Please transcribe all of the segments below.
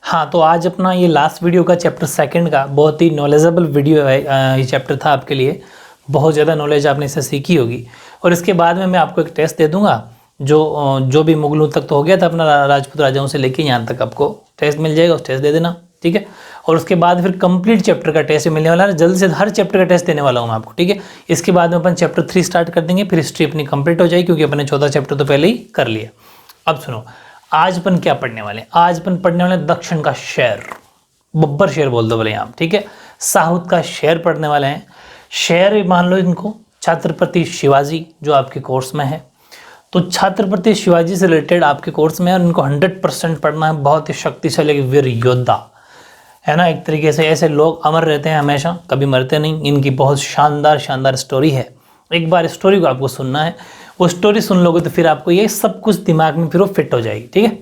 हाँ, तो आज अपना ये लास्ट वीडियो का चैप्टर सेकंड का बहुत ही नॉलेजेबल वीडियो है। ये चैप्टर था आपके लिए, बहुत ज़्यादा नॉलेज आपने इससे सीखी होगी। और इसके बाद में मैं आपको एक टेस्ट दे दूंगा, जो भी मुगलों तक तो हो गया था अपना, राजपूत राजाओं से लेके यहाँ तक आपको टेस्ट मिल जाएगा, उस टेस्ट दे देना, ठीक है। और उसके बाद फिर कंप्लीट चैप्टर का टेस्ट मिलने वाला है, जल्द से हर चैप्टर का टेस्ट देने वाला हूँ मैं आपको, ठीक है। इसके बाद में अपन चैप्टर 3 स्टार्ट कर देंगे, फिर हिस्ट्री अपनी कंप्लीट हो जाएगी, क्योंकि अपने 14 चैप्टर तो पहले ही कर लिया। अब सुनो, आज अपन क्या पढ़ने वाले हैं। आज अपन पढ़ने वाले दक्षिण का शहर, बब्बर शहर बोल दो बोले यहाँ, ठीक है। साउथ का शहर पढ़ने वाले हैं। शहर मान लो इनको छत्रपति शिवाजी, जो आपके कोर्स में है। तो छत्रपति शिवाजी से रिलेटेड आपके कोर्स में है और इनको 100% पढ़ना है। बहुत ही शक्तिशाली वीर योद्धा है ना, एक तरीके से ऐसे लोग अमर रहते हैं हमेशा, कभी मरते नहीं। इनकी बहुत शानदार शानदार स्टोरी है। एक बार स्टोरी को आपको सुनना है, वो स्टोरी सुन लोगे तो फिर आपको ये सब कुछ दिमाग में फिर वो फिट हो जाएगी, ठीक है।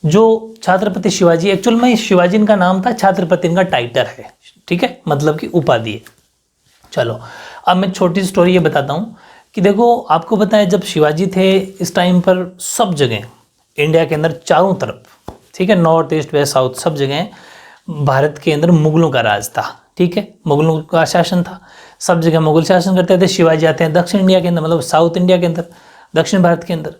जो छत्रपति शिवाजी, एक्चुअल में शिवाजी इनका नाम था, छत्रपति इनका टाइटल है, ठीक है, मतलब कि उपाधि है। चलो अब मैं छोटी स्टोरी ये बताता हूँ कि देखो, आपको पता है जब शिवाजी थे इस टाइम पर सब जगह इंडिया के अंदर चारों तरफ, ठीक है, नॉर्थ ईस्ट वेस्ट साउथ सब जगह भारत के अंदर मुगलों का राज था, ठीक है, मुगलों का शासन था। सब जगह मुगल शासन करते थे। शिवाजी आते हैं दक्षिण इंडिया के अंदर, मतलब साउथ इंडिया के अंदर, दक्षिण भारत के अंदर,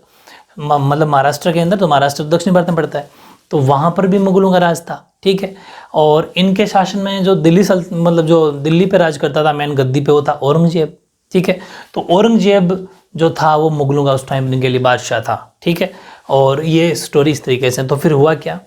मतलब महाराष्ट्र के अंदर, तो महाराष्ट्र दक्षिण भारत में पड़ता है, तो वहाँ पर भी मुगलों का राज था, ठीक है। और इनके शासन में जो मतलब जो दिल्ली पे राज करता था, मेन गद्दी पे वो था औरंगजेब, ठीक है। तो औरंगजेब जो था वो मुगलों का उस टाइम के लिए बादशाह था, ठीक है। और ये स्टोरी इस तरीके से, तो फिर हुआ क्या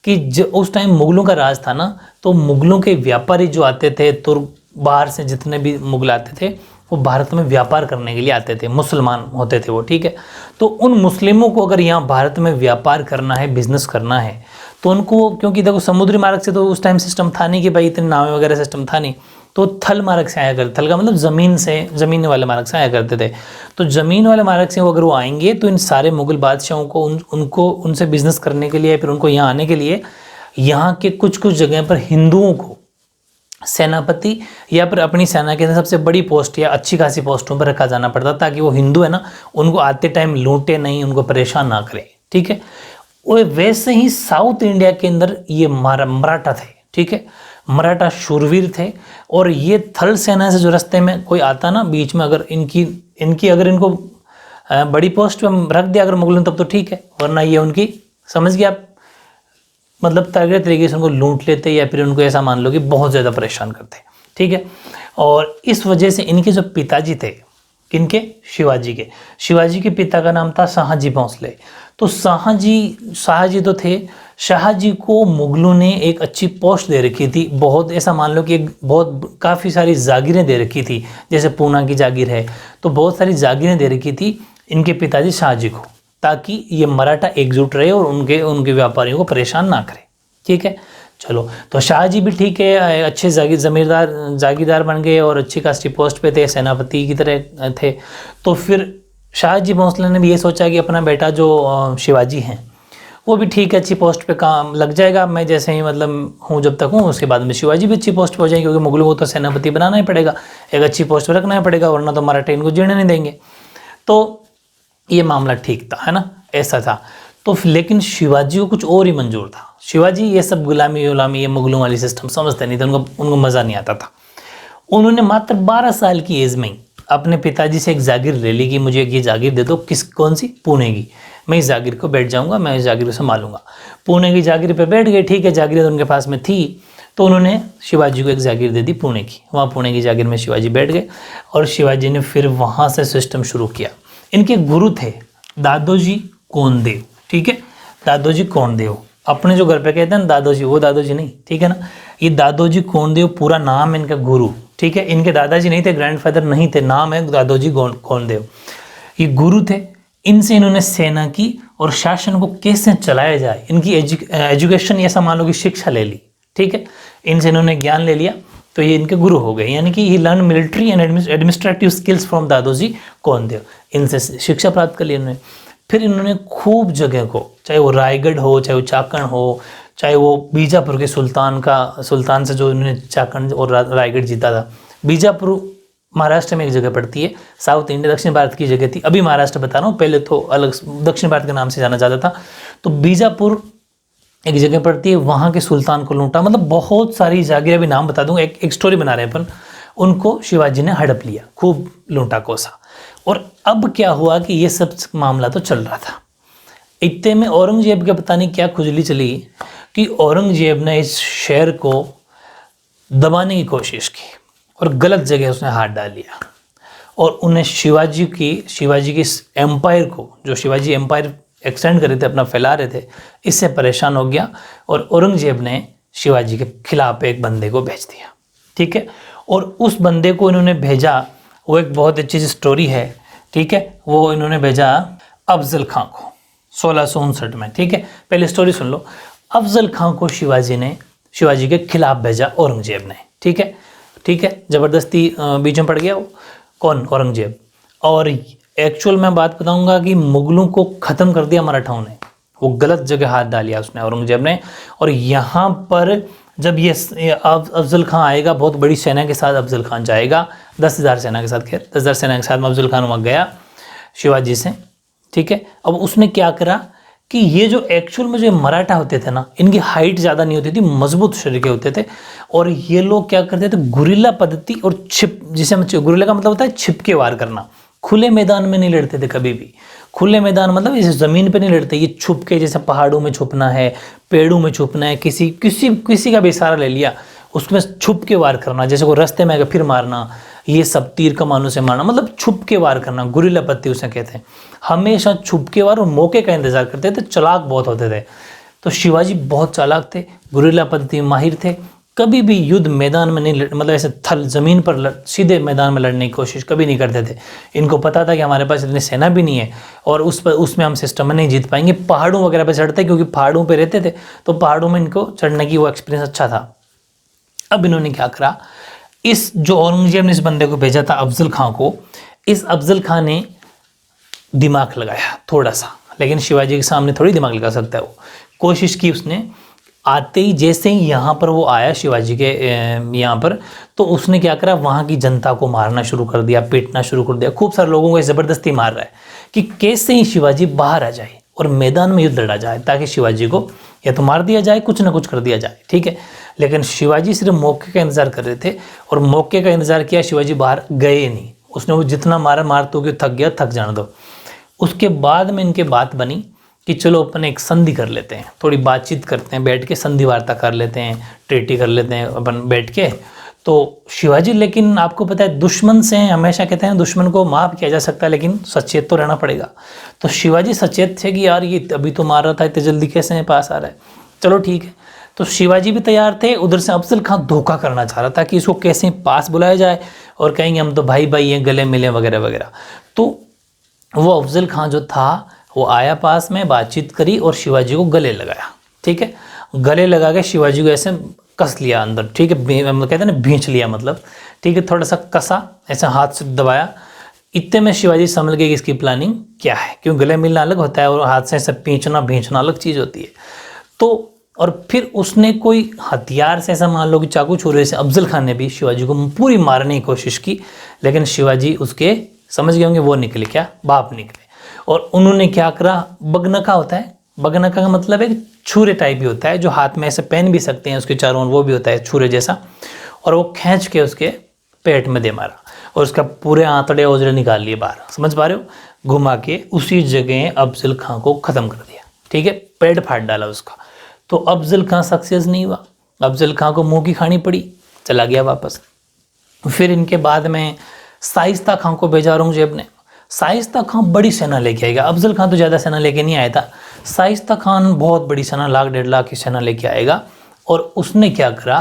कि उस टाइम मुगलों का राज था ना, तो मुगलों के व्यापारी जो आते थे, तो बाहर से जितने भी मुगल आते थे वो भारत में व्यापार करने के लिए आते थे, मुसलमान होते थे वो, ठीक है। तो उन मुस्लिमों को अगर यहाँ भारत में व्यापार करना है, बिजनेस करना है, तो उनको, क्योंकि देखो समुद्री मार्ग से तो उस टाइम सिस्टम था नहीं कि भाई इतने नावें वगैरह सिस्टम था नहीं, तो थल मार्ग से आया करते, थल का मतलब ज़मीन से, ज़मीन वाले मार्ग से आया करते थे। तो ज़मीन वाले मार्ग से अगर वो आएंगे तो इन सारे मुगल बादशाहों को उनको उनसे बिजनेस करने के लिए, फिर उनको यहाँ आने के लिए, यहाँ के कुछ कुछ जगह पर हिंदुओं को सेनापति या फिर अपनी सेना के अंदर सबसे बड़ी पोस्ट या अच्छी खासी पोस्टों पर रखा जाना पड़ता, ताकि वो हिंदू है ना, उनको आते टाइम लूटे नहीं, उनको परेशान ना करे, ठीक है। और वैसे ही साउथ इंडिया के अंदर ये मराठा थे, ठीक है, मराठा शूरवीर थे। और ये थल सेना से जो रास्ते में कोई आता ना बीच में, अगर इनकी अगर इनको बड़ी पोस्ट पे रख दिया अगर मुगलों, तब तो ठीक है, वरना ये उनकी, समझ गए आप, मतलब तरह तरीके से उनको लूट लेते, या फिर उनको ऐसा मान लो कि बहुत ज़्यादा परेशान करते, ठीक है। और इस वजह से इनके जो पिताजी थे, किनके, शिवाजी के पिता का नाम था शाहजी भोंसले। तो शाहजी तो थे, शाहजी को मुगलों ने एक अच्छी पोस्ट दे रखी थी, बहुत ऐसा मान लो कि एक बहुत काफ़ी सारी जागीरें दे रखी थी, जैसे पूना की जागीर है, तो बहुत सारी जागीरें दे रखी थी इनके पिताजी शाहजी को, ताकि ये मराठा एकजुट रहे और उनके व्यापारियों को परेशान ना करे, ठीक है। चलो, तो शाहजी भी ठीक है, अच्छे जागीरदार बन गए और अच्छी खासी पोस्ट पे थे, सेनापति की तरह थे। तो फिर शाहजी भोंसले ने भी ये सोचा कि अपना बेटा जो शिवाजी हैं वो भी ठीक है, अच्छी पोस्ट पे काम लग जाएगा, मैं जैसे ही मतलब हूँ जब तक हूँ, उसके बाद में शिवाजी भी अच्छी पोस्ट पे हो जाएंगे, क्योंकि मुगलों को तो सेनापति बनाना ही पड़ेगा, एक अच्छी पोस्ट पे रखना ही पड़ेगा, वरना तो मराठा इनको जीने नहीं देंगे। तो ये मामला ठीक था, है ना, ऐसा था। तो लेकिन शिवाजी को कुछ और ही मंजूर था। शिवाजी ये सब गुलामी ये मुगलों वाली सिस्टम समझते नहीं थे, उनको मज़ा नहीं आता था। उन्होंने मात्र 12 साल की एज में अपने पिताजी से एक जागीर ले ली कि मुझे ये जागीर दे दो, कौन सी, पुणे की, मैं इस जागीर को बैठ जाऊंगा, मैं इस जागीर को संभालूंगा। पुणे की जागीर पे बैठ गए, ठीक है, जागीर तो उनके पास में थी, तो उन्होंने शिवाजी को एक जागीर दे दी पुणे की। वहाँ पुणे की जागीर में शिवाजी बैठ गए और शिवाजी ने फिर वहाँ से सिस्टम शुरू किया। इनके गुरु थे दादोजी कोंडदेव, ठीक है, दादोजी कोंडदेव, अपने जो घर पे कहते हैं ना दादोजी, वो दादोजी नहीं, ठीक है ना, ये दादोजी कोंडदेव पूरा नाम है इनका गुरु, ठीक है। इनके दादाजी नहीं थे, ग्रैंडफादर नहीं थे, नाम है दादोजी कोंडदेव, ये गुरु थे। इनसे इन्होंने सेना की और शासन को कैसे चलाया जाए, इनकी एजुकेशन ऐसा मान लो कि शिक्षा ले ली, ठीक है, इनसे इन्होंने ज्ञान ले लिया, तो ये इनके गुरु हो गए, यानी कि he learn military and administrative skills from Dadoji Kondadev, इनसे शिक्षा प्राप्त कर ली इन्होंने। फिर इन्होंने खूब जगह को, चाहे वो रायगढ़ हो, चाहे वो चाकण हो, चाहे वो बीजापुर के सुल्तान से जो इन्होंने चाकण और रायगढ़ जीता था। बीजापुर महाराष्ट्र में एक जगह पड़ती है, साउथ इंडिया दक्षिण भारत की जगह थी, अभी महाराष्ट्र बता रहा हूँ, पहले तो अलग दक्षिण भारत के नाम से जाना जाता था। तो बीजापुर एक जगह पड़ती है, वहाँ के सुल्तान को लूटा, मतलब बहुत सारी जागीर, अभी नाम बता दूंगा, एक स्टोरी बना रहे हैं अपन। उनको शिवाजी ने हड़प लिया, खूब लूटा कोसा। और अब क्या हुआ कि ये सब मामला तो चल रहा था, इतने में औरंगजेब के पता नहीं क्या खुजली चली कि औरंगजेब ने इस शहर को दबाने की कोशिश की और गलत जगह उसने हाथ डाल लिया। और उन्हें शिवाजी की एम्पायर को, जो शिवाजी एम्पायर एक्सटेंड कर रहे थे, अपना फैला रहे थे, इससे परेशान हो गया। और औरंगजेब ने शिवाजी के खिलाफ एक बंदे को भेज दिया, ठीक है। और उस बंदे को इन्होंने भेजा, वो एक बहुत अच्छी सी स्टोरी है, ठीक है। वो इन्होंने भेजा अफजल खां को 1659 में, ठीक है। पहले स्टोरी सुन लो। अफजल खां को शिवाजी के खिलाफ भेजा औरंगजेब ने, ठीक है, ठीक है। ज़बरदस्ती बीच में पड़ गया वो, कौन? औरंगजेब। और एक्चुअल में बात बताऊंगा कि मुगलों को ख़त्म कर दिया मराठाओं ने, वो गलत जगह हाथ डालिया उसने, औरंगजेब ने। और यहाँ पर जब ये अफजल खां आएगा, बहुत बड़ी सेना के साथ अफजल खान जाएगा, 10,000 सेना के साथ, खैर 10,000 सेना के साथ में अफजल खान वहाँ गया शिवाजी से, ठीक है। अब उसने क्या करा कि ये जो एक्चुअल में जो मराठा होते थे ना, इनकी हाइट ज़्यादा नहीं होती थी, मजबूत शरीर के होते थे। और ये लोग क्या करते थे, गुरिल्ला पद्धति और जिसे हम गुरिल्ला का मतलब होता है छिप के वार करना। खुले मैदान में नहीं लड़ते थे कभी भी। खुले मैदान मतलब इस ज़मीन पे नहीं लड़ते, ये छुप के, जैसे पहाड़ों में छुपना है, पेड़ों में छुपना है, किसी का भी इशारा ले लिया, उसमें छुप के वार करना, जैसे कोई रास्ते में आएगा फिर मारना, ये सब तीर कमानों से मारना, मतलब छुप के वार करना, गुरिल्ला पद्धति उसे कहते हैं। हमेशा छुप के वार और मौके का इंतजार करते थे, चालाक बहुत होते थे। तो शिवाजी बहुत चालाक थे, गुरिल्ला पद्धति में माहिर थे। कभी भी युद्ध मैदान में नहीं, मतलब ऐसे थल ज़मीन पर सीधे मैदान में लड़ने की कोशिश कभी नहीं करते थे। इनको पता था कि हमारे पास इतनी सेना भी नहीं है और उसमें हम सिस्टम में नहीं जीत पाएंगे। पहाड़ों वगैरह पे चढ़ते, क्योंकि पहाड़ों पे रहते थे, तो पहाड़ों में इनको चढ़ने की वो एक्सपीरियंस अच्छा था। अब इन्होंने क्या करा, इस जो औरंगजेब ने इस बंदे को भेजा था अफजल खां को, इस अफजल खां ने दिमाग लगाया थोड़ा सा, लेकिन शिवाजी के सामने थोड़ी दिमाग लगा सकता है वो। कोशिश की उसने, आते ही जैसे ही यहाँ पर वो आया शिवाजी के यहाँ पर, तो उसने क्या करा, वहाँ की जनता को मारना शुरू कर दिया, पीटना शुरू कर दिया। खूब सारे लोगों को ज़बरदस्ती मार रहा है कि कैसे ही शिवाजी बाहर आ जाए और मैदान में युद्ध लड़ा जाए, ताकि शिवाजी को या तो मार दिया जाए, कुछ ना कुछ कर दिया जाए, ठीक है। लेकिन शिवाजी सिर्फ मौके का इंतज़ार कर रहे थे, और मौके का इंतज़ार किया, शिवाजी बाहर गए नहीं। उसने वो जितना मार तो कि थक गया, थक जाने दो। उसके बाद में इनके बात बनी कि चलो अपन एक संधि कर लेते हैं, थोड़ी बातचीत करते हैं, बैठ के संधि वार्ता कर लेते हैं, ट्रीटी कर लेते हैं अपन बैठ के। तो शिवाजी, लेकिन आपको पता है दुश्मन से हमेशा कहते हैं दुश्मन को माफ़ किया जा सकता है, लेकिन सचेत तो रहना पड़ेगा। तो शिवाजी सचेत थे कि यार ये अभी तो मार रहा था, इतने जल्दी कैसे मेरे पास आ रहा है, चलो ठीक है। तो शिवाजी भी तैयार थे, उधर से अफजल खां धोखा करना चाह रहा था कि इसको कैसे पास बुलाया जाए और कहेंगे हम तो भाई भाई हैं, गले मिले वगैरह वगैरह। तो वो अफजल खां जो था वो आया पास में, बातचीत करी और शिवाजी को गले लगाया, ठीक है। गले लगा के शिवाजी को ऐसे कस लिया अंदर, ठीक है, कहते हैं ना भींच लिया, मतलब ठीक है, थोड़ा सा कसा, ऐसा हाथ से दबाया। इतने में शिवाजी समझ गए कि इसकी प्लानिंग क्या है, क्यों गले मिलना अलग होता है और हाथ से ऐसे भींचना अलग चीज़ होती है। तो और फिर उसने कोई हथियार से, ऐसा मान लो कि चाकू छुरे से, अफजल खान ने भी शिवाजी को पूरी मारने की कोशिश की, लेकिन शिवाजी उसके समझ गए होंगे, वो निकले क्या, बाप निकले। और उन्होंने क्या करा, बगनका होता है, बगनका का मतलब एक छुरे टाइप ही होता है, जो हाथ में ऐसे पहन भी सकते हैं, उसके चारों ओर वो भी होता है छुरे जैसा, और वो खींच के उसके पेट में दे मारा और उसका पूरे आंतड़े ओजड़े निकाल लिए बाहर, समझ पा रहे हो, घुमा के उसी जगह अफजल खां को ख़त्म कर दिया, ठीक है, पेट फाड़ डाला उसका। तो अफजल खां सक्सेस नहीं हुआ, अफजल खां को मुंह की खानी पड़ी, चला गया वापस। फिर इनके बाद में शाइस्ता खां को भेजा औरंगजेब ने। शाइस्ता खां बड़ी सेना लेके आएगा, अफजल खां तो ज़्यादा सेना लेके नहीं आया था, शाइस्ता खान बहुत बड़ी सेना, 1 लाख 1.5 लाख की सेना लेके आएगा। और उसने क्या करा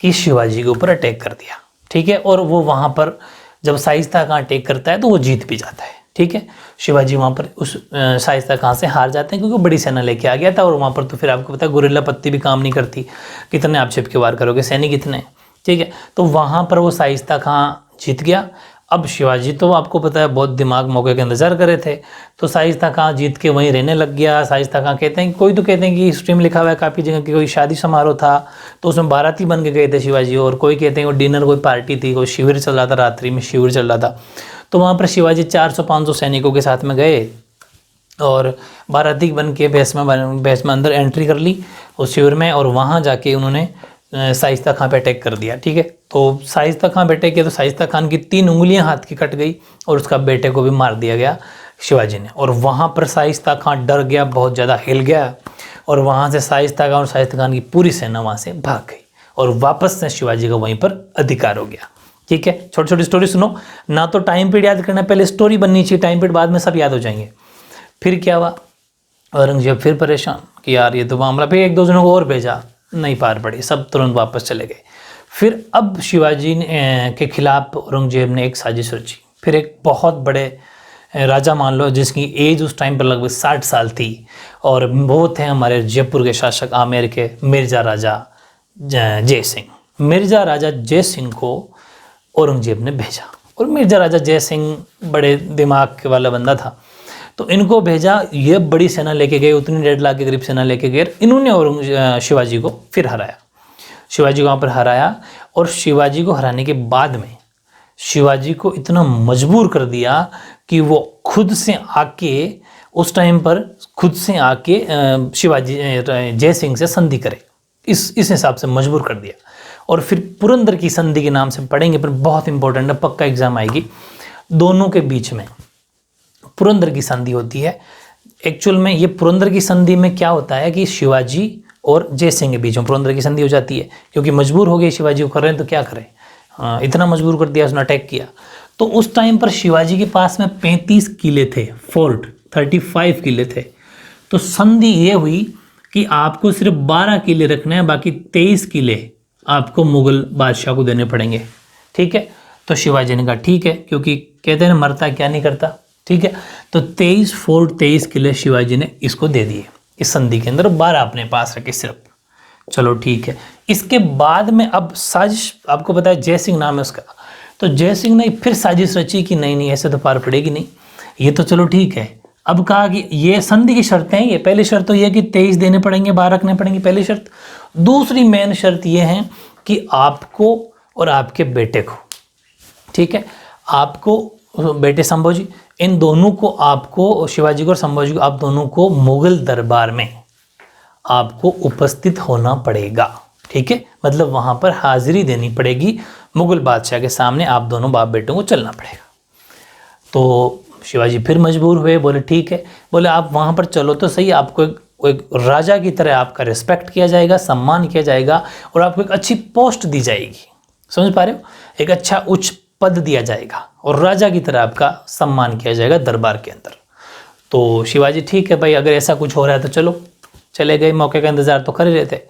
कि शिवाजी के ऊपर अटैक कर दिया, ठीक है। और वो वहाँ पर जब शाइस्ता खां अटैक करता है तो वो जीत भी जाता है, ठीक है। शिवाजी वहाँ पर उस शाइस्ता खां से हार जाते हैं, क्योंकि वो बड़ी सेना लेके आ गया था। और वहाँ पर तो फिर आपको पता है गुरिल्ला पत्ती भी काम नहीं करती, कितने आप छिप के वार करोगे, सैनिक कितने, ठीक है। तो वहाँ पर वो शाइस्ता खां जीत गया। अब शिवाजी तो आपको पता है बहुत दिमाग मौके का इंतजार कर रहे थे, तो शाइस्ता खां जीत के वहीं रहने लग गया। शाइस्ता खां कहते हैं, कोई तो कहते हैं कि हिस्ट्री में लिखा हुआ है काफ़ी जगह कि कोई शादी समारोह था तो उसमें बाराती बन के गए थे शिवाजी, और कोई कहते हैं वो डिनर, कोई पार्टी थी, कोई शिविर चल रहा था, रात्रि में शिविर चल रहा था। तो वहाँ पर शिवाजी 400-500 सैनिकों के साथ में गए और बाराती बन के भैंस में अंदर एंट्री कर ली उस शिविर में, और वहाँ जाके उन्होंने शाइस्ता खां पे अटैक कर दिया। ठीक है, तो शाइस्ता खां पे अटैक किया तो शाइस्ता खान की 3 उंगलियां हाथ की कट गई और उसका बेटे को भी मार दिया गया शिवाजी ने। और वहाँ पर शाइस्ता खां डर गया, बहुत ज़्यादा हिल गया, और वहाँ से शाइस्ता खान और शाइस्ता खान की पूरी सेना वहाँ से भाग गई और वापस से शिवाजी का वहीं पर अधिकार हो गया। ठीक है, छोटी छोटी स्टोरी सुनो ना, तो टाइम पीरियड याद करना, पहले स्टोरी बननी चाहिए, टाइम पीरियड बाद में सब याद हो जाएंगे। फिर क्या हुआ, औरंगजेब फिर परेशान कि यार ये तो मामला, फिर 1-2 जनों को और भेजा, नहीं पार पड़ी, सब तुरंत वापस चले गए। फिर अब शिवाजी के खिलाफ औरंगजेब ने एक साजिश रची। फिर एक बहुत बड़े राजा मान लो जिसकी एज उस टाइम पर लगभग 60 साल थी, और वो थे हमारे जयपुर के शासक आमेर के मिर्जा राजा जय सिंह। मिर्जा राजा जय सिंह को औरंगजेब ने भेजा, और मिर्जा राजा जय सिंह बड़े दिमाग वाला बंदा था, तो इनको भेजा। ये बड़ी सेना लेके गए, उतनी 1.5 लाख के करीब सेना लेके गए। इन्होंने शिवाजी को फिर हराया, शिवाजी को वहाँ पर हराया, और शिवाजी को हराने के बाद में शिवाजी को इतना मजबूर कर दिया कि वो खुद से आके उस टाइम पर खुद से आके शिवाजी जय सिंह से संधि करे, इस हिसाब से मजबूर कर दिया। और फिर पुरंदर की संधि के नाम से पढ़ेंगे, पर बहुत इंपॉर्टेंट है, पक्का एग्जाम आएगी। दोनों के बीच में पुरंदर की संधि होती है। एक्चुअल में ये पुरंदर की संधि में क्या होता है कि शिवाजी और जय सिंह के बीच में पुरंदर की संधि हो जाती है, क्योंकि मजबूर हो गए शिवाजी को कर रहे हैं तो क्या करें, इतना मजबूर कर दिया, उसने अटैक किया। तो उस टाइम पर शिवाजी के पास में 35 किले थे, फोर्ट 35 किले थे। तो संधि ये हुई कि आपको सिर्फ 12 किले रखने हैं, बाकी 23 किले आपको मुगल बादशाह को देने पड़ेंगे। ठीक है, तो शिवाजी ने कहा ठीक है, क्योंकि कहते हैं मरता क्या नहीं करता। ठीक है, तो 23 फोर्ट 23 किले शिवाजी ने इसको दे दिए इस संधि के अंदर, 12 अपने पास रखे सिर्फ। चलो ठीक है, इसके बाद में अब साजिश, आपको पता है जय सिंह नाम है उसका, तो जय सिंह ने फिर साजिश रची कि नहीं ऐसे तो पार पड़ेगी नहीं, ये तो चलो ठीक है। अब कहा कि ये संधि की शर्तें हैं, ये पहली शर्त तो ये कि 23 देने पड़ेंगे, 12 रखने पड़ेंगे, पहली शर्त। दूसरी मेन शर्त ये है कि आपको और आपके बेटे को, ठीक है, आपको बेटे संभाजी, इन दोनों को, आपको शिवाजी को और संभाजी को, आप दोनों को मुगल दरबार में आपको उपस्थित होना पड़ेगा। ठीक है, मतलब वहां पर हाजिरी देनी पड़ेगी मुगल बादशाह के सामने, आप दोनों बाप बेटों को चलना पड़ेगा। तो शिवाजी फिर मजबूर हुए, बोले ठीक है, बोले आप वहां पर चलो तो सही, आपको एक राजा की तरह आपका रिस्पेक्ट किया जाएगा, सम्मान किया जाएगा, और आपको एक अच्छी पोस्ट दी जाएगी। समझ पा रहे हो, एक अच्छा उच्च पद दिया जाएगा और राजा की तरह आपका सम्मान किया जाएगा दरबार के अंदर। तो शिवाजी ठीक है भाई, अगर ऐसा कुछ हो रहा है तो चलो, चले गए, मौके का इंतजार तो कर ही रहे थे।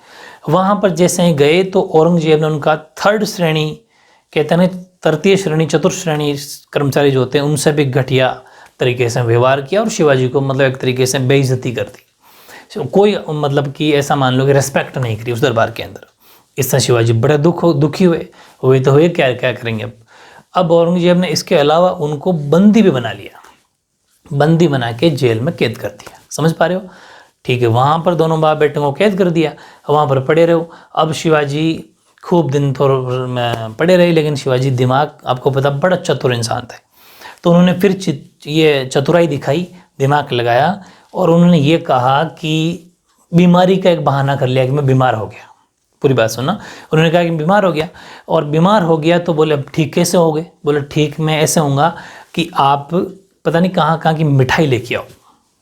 वहाँ पर जैसे ही गए तो औरंगजेब ने उनका 3rd श्रेणी, कहते हैं तृतीय श्रेणी, चतुर्थ श्रेणी कर्मचारी जो होते हैं उनसे भी घटिया तरीके से व्यवहार किया, और शिवाजी को मतलब एक तरीके से बेइज्जती कर दी, कोई मतलब कि ऐसा मान लो कि रेस्पेक्ट नहीं करी उस दरबार के अंदर। इससे शिवाजी बड़े दुखी हुए तो हुए, क्या क्या करेंगे अब औरंगजेब ने इसके अलावा उनको बंदी भी बना लिया, बंदी बना के जेल में कैद कर दिया। समझ पा रहे हो, ठीक है, वहाँ पर दोनों बाप बेटों को कैद कर दिया, वहाँ पर पड़े रहो। अब शिवाजी खूब दिन तो पड़े रहे, लेकिन शिवाजी दिमाग, आपको पता, बड़ा चतुर इंसान थे, तो उन्होंने फिर ये चतुराई दिखाई, दिमाग लगाया, और उन्होंने ये कहा कि बीमारी का एक बहाना कर लिया कि मैं बीमार हो गया। पूरी बात सुनना, उन्होंने कहा कि बीमार हो गया, और बीमार हो गया तो बोले अब ठीक कैसे हो गए, बोले ठीक मैं ऐसे होऊंगा कि आप पता नहीं कहाँ कहाँ की मिठाई लेके आओ,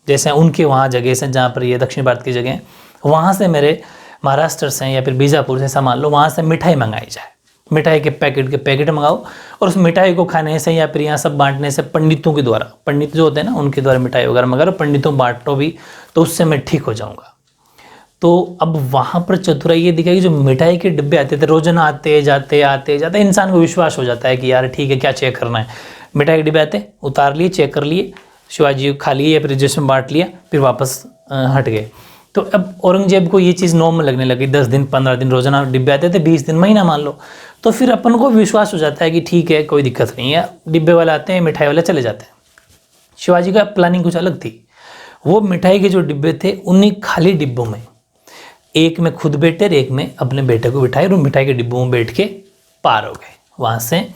जैसे उनके वहाँ जगह से, जहाँ पर ये दक्षिण भारत की जगह है, वहाँ से मेरे महाराष्ट्र से या फिर बीजापुर से ऐसा मान लो, वहाँ से मिठाई मंगाई जाए, मिठाई के पैकेट मंगाओ, और उस मिठाई को खाने से या फिर यहाँ सब बांटने से, पंडितों के द्वारा, पंडित जो होते हैं ना उनके द्वारा मिठाई वगैरह मंगा, पंडितों बांटो भी, तो उससे मैं ठीक हो जाऊँगा। तो अब वहाँ पर चतुराई ये दिखाई कि जो मिठाई के डिब्बे आते थे, रोजाना आते जाते इंसान को विश्वास हो जाता है कि यार ठीक है, क्या चेक करना है, मिठाई के डिब्बे आते, उतार लिए, चेक कर लिए, शिवाजी खा लिए या फिर जिसमें बांट लिया, फिर वापस हट गए। तो अब औरंगजेब को ये चीज़ नॉर्मल लगने लगी, 10 दिन 15 दिन रोजाना डिब्बे आते थे, 20 दिन महीना मान लो, तो फिर अपन को विश्वास हो जाता है कि ठीक है, कोई दिक्कत नहीं है, डिब्बे वाले आते हैं, मिठाई वाले चले जाते हैं। शिवाजी का प्लानिंग कुछ अलग थी, वो मिठाई के जो डिब्बे थे उन्हीं खाली डिब्बों में, एक में खुद बैठे, एक में अपने बेटे को बिठाए, और मिठाई के डिब्बों में बैठ के पार हो गए। वहाँ से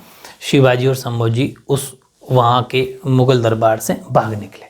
शिवाजी और संभाजी उस वहाँ के मुगल दरबार से भाग निकले,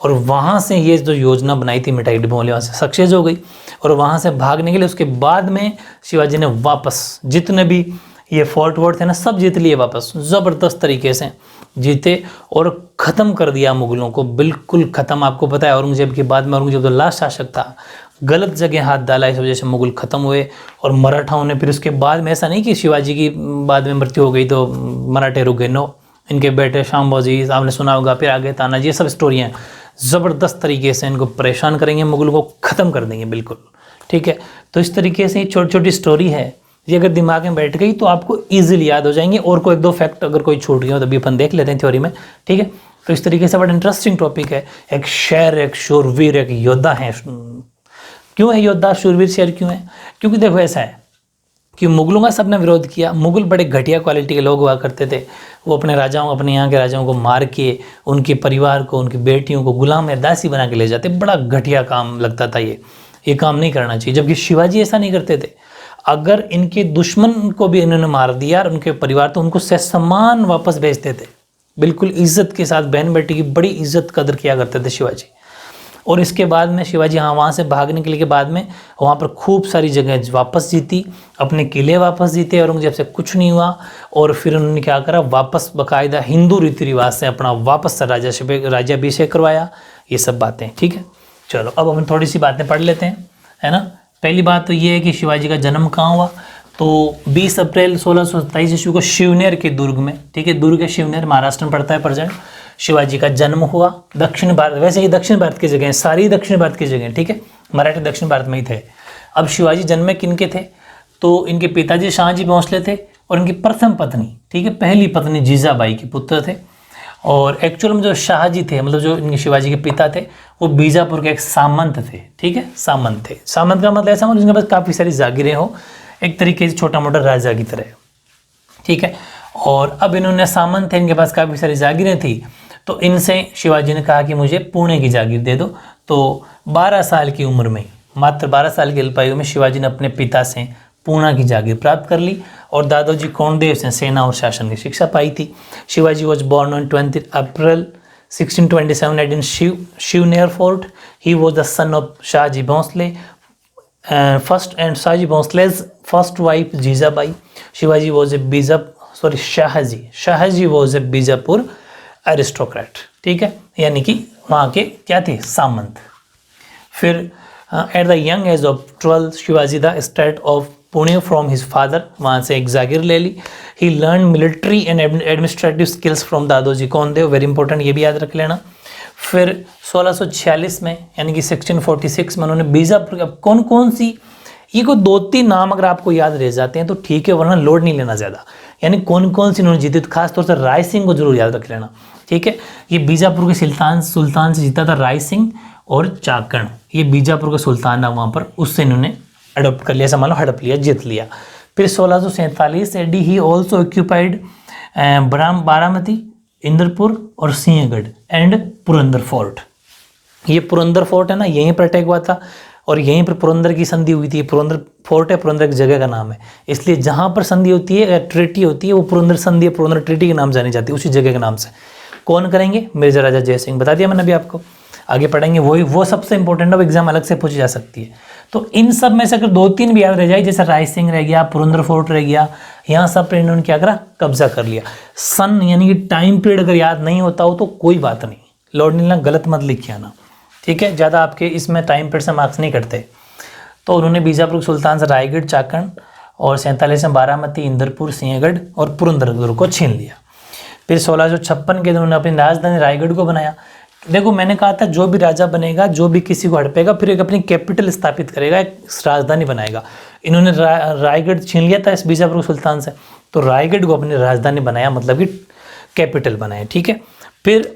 और वहाँ से ये जो योजना बनाई थी मिठाई डिब्बों वाली, वहाँ से सक्सेस हो गई और वहाँ से भागने के लिए उसके बाद में शिवाजी ने वापस जितने भी ये फोर्ट वोर्ट थे ना सब जीत लिए वापस, ज़बरदस्त तरीके से जीते और ख़त्म कर दिया मुगलों को, बिल्कुल ख़त्म। आपको पता है औरंगजेब के बाद में औरंगजेब जो लास्ट शासक था, गलत जगह हाथ डाला, इस वजह से मुगल ख़त्म हुए। और मराठाओं ने फिर उसके बाद में, ऐसा नहीं कि शिवाजी की बाद में मृत्यु हो गई तो मराठे रुक गए, नो, इनके बेटे शामबाजी आपने सुना होगा, फिर आगे तानाजी, ये सब स्टोरियाँ ज़बरदस्त तरीके से इनको परेशान करेंगे, मुगल को ख़त्म कर देंगे बिल्कुल, ठीक है। तो इस तरीके से छोटी छोटी स्टोरी है, ये अगर दिमाग में बैठ गई तो आपको ईजिली याद हो जाएंगे। और कोई एक दो फैक्ट अगर कोई छूट गया हो तो अभी अपन देख लेते हैं थ्योरी में, ठीक है। तो इस तरीके से बड़ा इंटरेस्टिंग टॉपिक है। एक शेर, एक शूरवीर, एक योद्धा है। क्यों है योद्धा, शूरवीर, शेर क्यों है? क्योंकि देखो ऐसा है कि मुगलों का सबने विरोध किया। मुगल बड़े घटिया क्वालिटी के लोग हुआ करते थे, वो अपने राजाओं, अपने यहाँ के राजाओं को मार के उनके परिवार को, उनकी बेटियों को गुलाम या दासी बना के ले जाते। बड़ा घटिया काम लगता था ये काम नहीं करना चाहिए। जबकि शिवाजी ऐसा नहीं करते थे। अगर इनके दुश्मन को भी इन्होंने मार दिया और उनके परिवार, तो उनको सम्मान वापस भेजते थे, बिल्कुल इज्जत के साथ। बहन बेटी की बड़ी इज्जत कदर किया करते थे शिवाजी। और इसके बाद में शिवाजी वहाँ से भागने के लिए के बाद में वहाँ पर खूब सारी जगह वापस जीती, अपने किले वापस जीते, औरंगजेब से कुछ नहीं हुआ। और फिर उन्होंने क्या करा, वापस बाकायदा हिंदू रीति रिवाज से अपना वापस राज्याभिषेक करवाया, ये सब बातें, ठीक है। चलो अब हम थोड़ी सी बातें पढ़ लेते हैं, है ना। पहली बात तो ये है कि शिवाजी का जन्म कहाँ हुआ, तो 20 अप्रैल 1627 ईस्वी को शिवनेर के दुर्ग में, ठीक है। दुर्ग है शिवनेर, महाराष्ट्र में पड़ता है प्रेजेंट। शिवाजी का जन्म हुआ दक्षिण भारत, वैसे ये दक्षिण भारत की जगह है, सारी दक्षिण भारत की जगह, ठीक है। मराठी दक्षिण भारत में ही थे। अब शिवाजी जन्मे किनके थे, तो इनके पिताजी शाहजी भोंसले थे और इनकी प्रथम पत्नी, ठीक है, पहली पत्नी जीजाबाई के पुत्र थे। और एक्चुअल में जो शाहजी थे, मतलब जो इनके शिवाजी के पिता थे, वो बीजापुर के एक सामंत थे, ठीक है, सामंत थे। सामंत का मतलब ऐसा मतलब जिनके पास काफ़ी सारी जागीरें हो, एक तरीके से छोटा मोटा राजा की तरह, ठीक है। और अब इन्होंने सामंत थे, इनके पास काफ़ी सारी जागीरें थी, तो इनसे शिवाजी ने कहा कि मुझे पुणे की जागीर दे दो। तो 12 साल की उम्र में, मात्र 12 साल की अल्पायु में शिवाजी ने अपने पिता से पूना की जागीर प्राप्त कर ली और दादोजी कोंडदेव से सेना और शासन की शिक्षा पाई थी। Shivaji was born on 20 April 1627 at in Shivneri fort. He was the son of Shahji Bhonsle first and Shahji Bhonsle's first wife Jijabai. Shivaji was a Shahji was a Bijapur aristocrat, ठीक है, यानी कि वहाँ के क्या थे, सामंत। फिर at the young age of 12 Shivaji the state of Pune from his father, वहाँ से एक जागीर ले ली। He learn military and administrative skills from Dadoji Kondadev, very important, ये भी याद रख लेना। फिर 1646 में यानी कि 1646 में उन्होंने बीजापुर, कौन कौन सी, ये को 2-3 नाम अगर आपको याद रह जाते हैं तो ठीक है, वरना लोड नहीं लेना ज़्यादा। यानी कौन कौन सी इन्होंने जीती, खास तौर से राय सिंह को जरूर याद रख लेना, ठीक है। ये बीजापुर के सुल्तान से जीता था राय सिंह और चाकण, ये बीजापुर का सुल्तान था वहाँ पर, उससे इन्होंने अडोप्ट कर लिया, मान लो हड़प लिया, जीत लिया। फिर 1647 AD he also occupied Baramati, Indrapur और सिंहगढ़ एंड पुरंदर फोर्ट। ये पुरंदर फोर्ट है ना, यहीं पर अटैक हुआ था और यहीं पर पुरंदर की संधि हुई थी। पुरंदर फोर्ट है, पुरंदर एक जगह का नाम है, इसलिए जहाँ पर संधि होती है या ट्रीटी होती है वो पुरंदर संधि या पुरंदर ट्रीटी के नाम जानी जाती है, उसी जगह के नाम से। कौन करेंगे, मिर्जा राजा जय सिंह, बता दिया मैंने अभी आपको, आगे पढ़ेंगे। वो सबसे इंपॉर्टेंट है, एग्जाम अलग से पूछी जा सकती है। तो इन सब में से अगर 2-3 भी याद रह जाए, जैसे राय सिंह रह गया, पुरंदर फोर्ट रह गया, यहाँ सब पर इन्होंने क्या करा, कब्जा कर लिया। सन यानी कि टाइम पीरियड अगर याद नहीं होता हो तो कोई बात नहीं, लौट नहीं लेना, गलत मत लिखिए आना, ठीक है। ज़्यादा आपके इसमें टाइम पीरियड से मार्क्स नहीं करते। तो उन्होंने बीजापुर सुल्तान से रायगढ़, चाकण और 47 में बारामती, इंदरपुर, सिंहगढ़ और पुरंदर दुर्ग को छीन लिया। फिर 1656 के उन्होंने अपनी राजधानी रायगढ़ को बनाया। देखो मैंने कहा था जो भी राजा बनेगा, जो भी किसी को हड़पेगा, फिर एक अपनी कैपिटल स्थापित करेगा, एक राजधानी बनाएगा। इन्होंने रायगढ़ छीन लिया था इस बीजापुर सुल्तान से, तो रायगढ़ को अपनी राजधानी बनाया, मतलब कि कैपिटल बनाया, ठीक है। फिर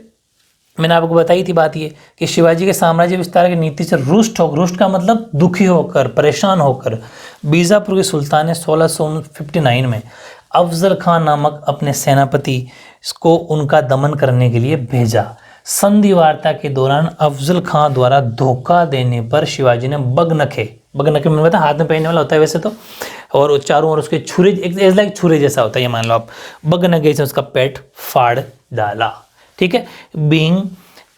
मैंने आपको बताई थी बात ये कि शिवाजी के साम्राज्य विस्तार की नीति से रुष्ट का मतलब दुखी होकर, परेशान होकर, बीजापुर के सुल्तान ने 1659 में अफजल खान नामक अपने सेनापति को उनका दमन करने के लिए भेजा। संधि वार्ता के दौरान अफजल खान द्वारा धोखा देने पर शिवाजी ने बगनखे मैंने बताया हाथ में पहनने वाला होता है वैसे तो, और चारों ओर उसके छुरे, एक लाइक छुरे जैसा होता है, ये मान लो आप, बगनखे से उसका पेट फाड़ डाला, ठीक है। Being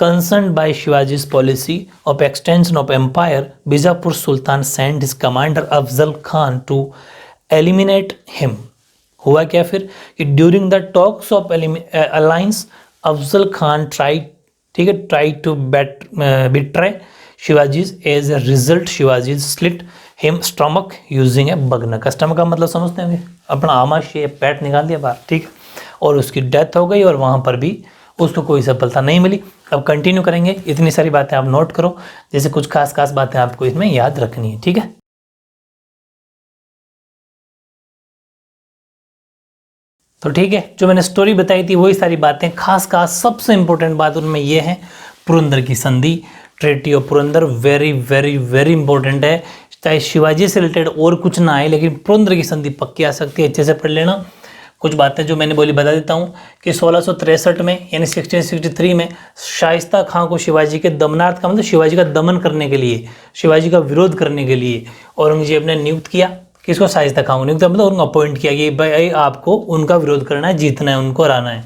Concerned by Shivaji's policy of extension of empire, Bijapur Sultan sent his commander Afzal Khan to eliminate him. हुआ क्या फिर कि during the talks of alliance Afzal Khan try to betray Shivaji's as a result Shivaji slit him stomach using a baghnakh. Stomach का मतलब समझते होंगे, अपना आमाशय पेट निकाल दिया बाहर, ठीक, और उसकी डेथ हो गई और वहाँ पर भी उसको कोई सफलता नहीं मिली। अब कंटिन्यू करेंगे, इतनी सारी बातें आप नोट करो, जैसे कुछ खास बातें आपको इसमें याद रखनी है, ठीक है। तो ठीक है, जो मैंने स्टोरी बताई थी वही सारी बातें, खास सबसे इंपॉर्टेंट बात उनमें ये है पुरंदर की संधि, treaty of Purandar, very very very important है। चाहे शिवाजी से रिलेटेड और कुछ ना आए, लेकिन पुरंदर की संधि पक्की आ सकती है, अच्छे से पढ़ लेना। कुछ बातें जो मैंने बोली बता देता हूँ कि 1663 में यानी 1663 में शाइस्ता खां को शिवाजी के दमनार्थ का मतलब शिवाजी का दमन करने के लिए, शिवाजी का विरोध करने के लिए औरंगजेब ने नियुक्त किया। किसको? शाइस्ता खां को नियुक्त मतलब उनको अपॉइंट किया कि भाई आपको उनका विरोध करना है, जीतना है, उनको हराना है।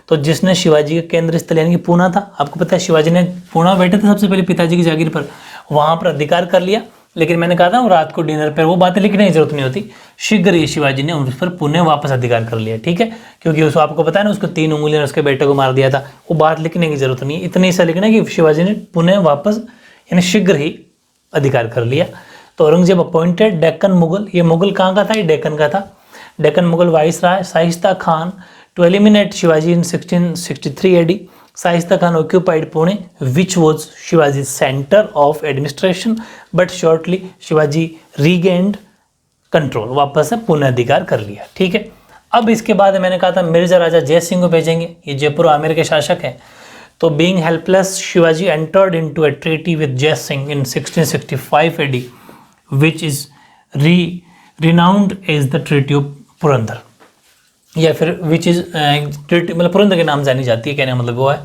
तो जिसने शिवाजी का केंद्र स्थल यानी कि पूना था, आपको पता है शिवाजी ने पूना बैठे थे सबसे पहले पिताजी की जागीर पर, वहाँ पर अधिकार कर लिया। लेकिन मैंने कहा था वो रात को डिनर पर वो बातें लिखने की जरूरत नहीं होती, शीघ्र ही शिवाजी ने उस पर पुणे वापस अधिकार कर लिया, ठीक है, क्योंकि उसको आपको पता है ना उसको 3 उंगलियों उसके बेटे को मार दिया था, वो बात लिखने की जरूरत नहीं है, इतनी सा लिखना कि शिवाजी ने पुणे वापस यानी शीघ्र ही अधिकार कर लिया। तो औरंगजेब अपॉइंटेड डेक्कन मुगल, ये मुगल कहाँ का था? ये डेक्कन का था। Deccan Mughal viceroy Shaista Khan to eliminate Shivaji in 1663 AD। Shaista Khan occupied Pune, which was Shivaji's center of administration, but shortly Shivaji regained control, वापस से पुनः अधिकार कर लिया, ठीक है। अब इसके बाद मैंने कहा था मिर्जा राजा जय सिंह को भेजेंगे, ये जयपुर आमेर के शासक हैं। तो being helpless, Shivaji entered into a treaty with Jai Singh in 1665 AD, which is renowned as the Treaty of Purandar, या फिर विच इज ट्रीटी मतलब पुरंदर के नाम जानी जाती है। कहने का मतलब वो है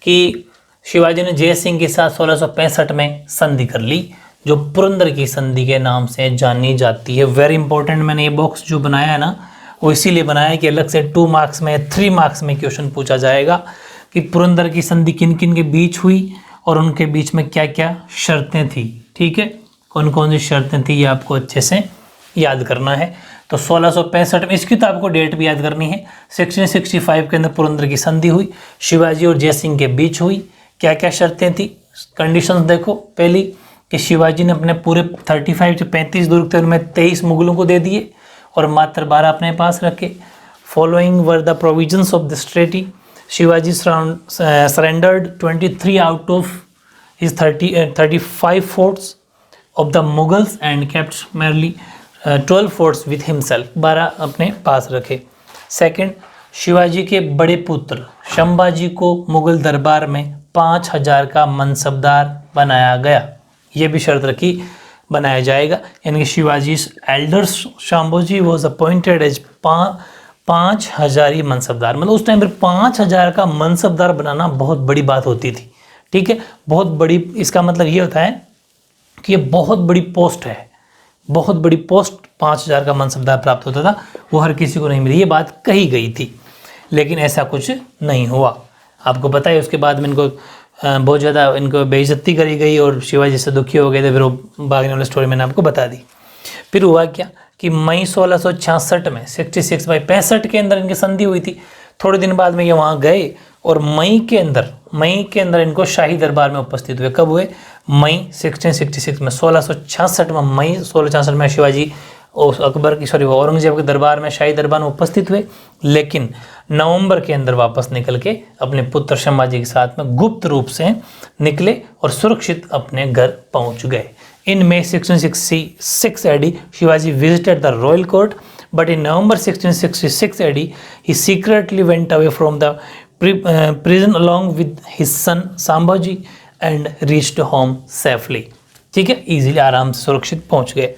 कि शिवाजी ने जय सिंह के साथ 1665 में संधि कर ली, जो पुरंदर की संधि के नाम से जानी जाती है। वेरी इंपॉर्टेंट, मैंने ये बॉक्स जो बनाया है ना वो इसीलिए बनाया है कि अलग से 2 मार्क्स में 3 मार्क्स में क्वेश्चन पूछा जाएगा कि पुरंदर की संधि किन किन के बीच हुई और उनके बीच में क्या क्या शर्तें थी, ठीक है, कौन कौन सी शर्तें थी, ये आपको अच्छे से याद करना है। तो 1665 में, इसकी तो आपको डेट भी याद करनी है। 1665 के अंदर पुरंदर की संधि हुई, शिवाजी और जय सिंह के बीच हुई। क्या क्या शर्तें थी, कंडीशंस देखो। पहली कि शिवाजी ने अपने पूरे 35 से 35 दुर्ग थे उनमें 23 मुगलों को दे दिए और मात्र 12 अपने पास रखे। Following were the provisions of this treaty, Shivaji surrendered 23 out of his 35 forts of the Mughals and kept merely 12 forts with himself, 12 अपने पास रखे। सेकंड, शिवाजी के बड़े पुत्र शंभाजी को मुगल दरबार में 5000 का मनसबदार बनाया गया, ये भी शर्त रखी बनाया जाएगा, यानी कि Shivaji elder Sambhaji was appointed as 5000 ही मनसबदार, मतलब उस टाइम पर 5000 का मनसबदार बनाना बहुत बड़ी बात होती थी, ठीक है, बहुत बड़ी। इसका मतलब ये होता है कि ये बहुत बड़ी पोस्ट है, बहुत बड़ी पोस्ट 5000 का मनसबदार प्राप्त होता था, वो हर किसी को नहीं मिली, ये बात कही गई थी, लेकिन ऐसा कुछ नहीं हुआ। आपको पता है उसके बाद में इनको बहुत ज़्यादा इनको बेइज्जती करी गई और शिवाजी से दुखी हो गए थे, फिर वो भागने वाली स्टोरी मैंने आपको बता दी। फिर हुआ क्या कि मई 1666 में 65 के अंदर इनकी संधि हुई थी। थोड़े दिन बाद में ये वहाँ गए और मई के अंदर इनको शाही दरबार में उपस्थित हुए। कब हुए? मई 1666 में, 1666 में, मई 1666 में शिवाजी औरंगजेब के दरबार में, शाही दरबार में उपस्थित हुए, लेकिन नवंबर के अंदर वापस निकल के अपने पुत्र शंभाजी के साथ में गुप्त रूप से निकले और सुरक्षित अपने घर पहुंच गए। इन May 1666 AD, Shivaji visited the royal court, but in November 1666 AD, he secretly went away from the prison along with his son Sambhaji and reached home safely, ठीक है, इजीली आराम से सुरक्षित पहुंच गए।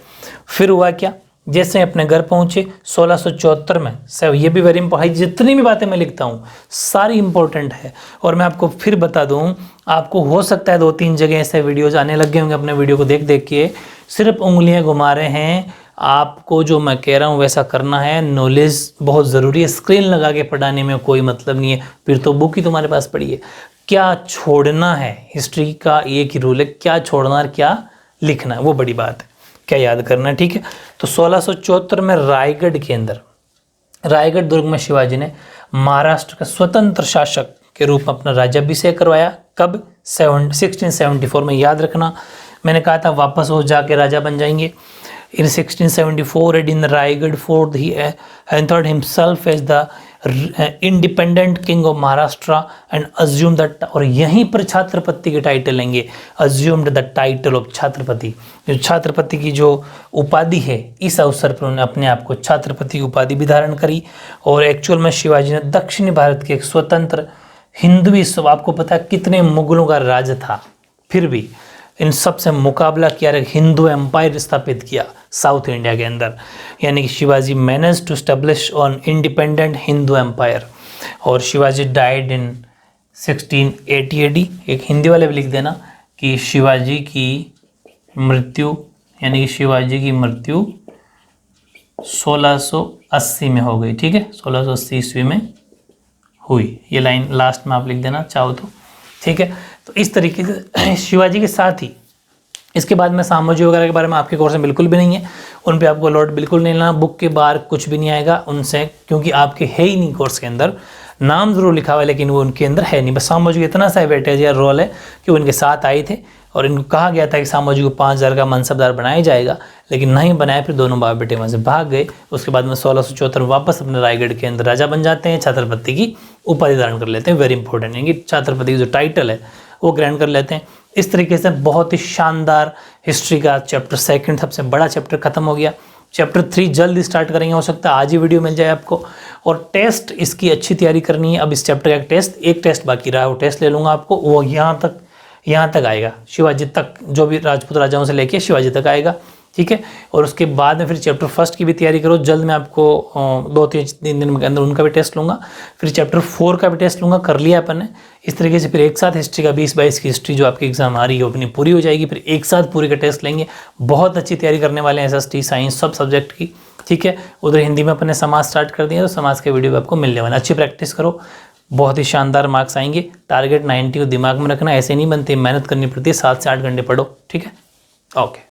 फिर हुआ क्या, जैसे अपने घर पहुंचे 1674 में, ये भी वेरी इंपॉर्टेंट, जितनी भी बातें मैं लिखता हूँ सारी इंपॉर्टेंट है। और मैं आपको फिर बता दूँ, आपको हो सकता है 2-3 जगह ऐसे वीडियोज आने लग गए होंगे, अपने वीडियो को देख देख के सिर्फ उंगलियां घुमा रहे हैं। आपको जो मैं कह रहा हूँ वैसा करना है, नॉलेज बहुत ज़रूरी है, स्क्रीन लगा के पढ़ाने में कोई मतलब नहीं है, फिर तो बुक ही तुम्हारे पास पड़ी है। क्या छोड़ना है, हिस्ट्री का एक ही रूल है, क्या छोड़ना और क्या लिखना है, वो बड़ी बात है, क्या याद करना है। ठीक है, तो 1674 में रायगढ़ के अंदर, रायगढ़ दुर्ग में शिवाजी ने महाराष्ट्र का स्वतंत्र शासक के रूप में अपना राज्याभिषेक करवाया। कब? 1674 में। याद रखना, मैंने कहा था वापस वो जाके राजा बन जाएंगे। In 1674, and in the Raigad fort, he entered himself as the independent king of Maharashtra and assumed that, और यहीं पर छत्रपति के टाइटल लेंगे, assumed the title of Chhatrapati. जो छत्रपति की जो उपाधि है, इस अवसर पर उन्होंने अपने आप को छत्रपति उपाधि भी धारण करी। और एक्चुअल में शिवाजी ने दक्षिणी भारत के एक स्वतंत्र हिंदुई, आपको पता है कितने मुगलों का राज था, फिर भी इन सब से मुकाबला किया, एक हिंदू एम्पायर स्थापित किया साउथ इंडिया के अंदर। यानी कि Shivaji manage to establish on independent Hindu empire. और शिवाजी डाइड इन 1680 AD। एक हिंदी वाले भी लिख देना कि शिवाजी की मृत्यु, यानी कि शिवाजी की मृत्यु 1680 में हो गई। ठीक है, 1680 ईस्वी में हुई। ये लाइन लास्ट में आप लिख देना चाहो तो। ठीक है, तो इस तरीके से शिवाजी के साथ ही इसके बाद में सामोजी वगैरह के बारे में आपके कोर्स में बिल्कुल भी नहीं है, उन पे आपको लोड बिल्कुल नहीं लेना, बुक के बाहर कुछ भी नहीं आएगा उनसे, क्योंकि आपके है ही नहीं कोर्स के अंदर। नाम जरूर लिखा हुआ है लेकिन वो उनके अंदर है नहीं। बस सामोजी इतना सा वेटेज या रोल है कि उनके साथ आए थे और इनको कहा गया था कि सामोजी को 5000 का मनसबदार बनाया जाएगा, लेकिन नहीं बनाया। फिर दोनों बाप बेटे वहाँ से भाग गए। उसके बाद में 1674 में वापस अपने रायगढ़ के अंदर राजा बन जाते हैं, छत्रपति की उपाधि धारण कर लेते हैं। वेरी इंपॉर्टेंट है कि छत्रपति की जो टाइटल है वो ग्रहण कर लेते हैं। इस तरीके से बहुत ही शानदार हिस्ट्री का चैप्टर 2 सबसे बड़ा चैप्टर खत्म हो गया। चैप्टर 3 जल्द स्टार्ट करेंगे, हो सकता है आज ही वीडियो मिल जाए आपको। और टेस्ट इसकी अच्छी तैयारी करनी है। अब इस चैप्टर का एक टेस्ट बाकी रहा है, वो टेस्ट ले लूँगा आपको। वो यहाँ तक आएगा, शिवाजी तक, जो भी राजपूत राजाओं से लेके शिवाजी तक आएगा। ठीक है, और उसके बाद में फिर चैप्टर 1 की भी तैयारी करो। जल्द मैं आपको 2-3 दिन के अंदर उनका भी टेस्ट लूँगा। फिर चैप्टर 4 का भी टेस्ट लूँगा, कर लिया अपन ने। इस तरीके से फिर एक साथ हिस्ट्री का 20-22 की हिस्ट्री जो आपकी एग्जाम आ रही है अपनी पूरी हो जाएगी। फिर एक साथ पूरी का टेस्ट लेंगे। बहुत अच्छी तैयारी करने वाले हैं SST साइंस सब सब्जेक्ट की। ठीक है, उधर हिंदी में अपन ने समाज स्टार्ट कर दिया, तो समाज के वीडियो आपको मिलने वाला। अच्छी प्रैक्टिस करो, बहुत ही शानदार मार्क्स आएंगे। टारगेट 90 को दिमाग में रखना, ऐसे नहीं बनते, मेहनत करनी पड़ती है। 7 से 8 घंटे पढ़ो। ठीक है, ओके।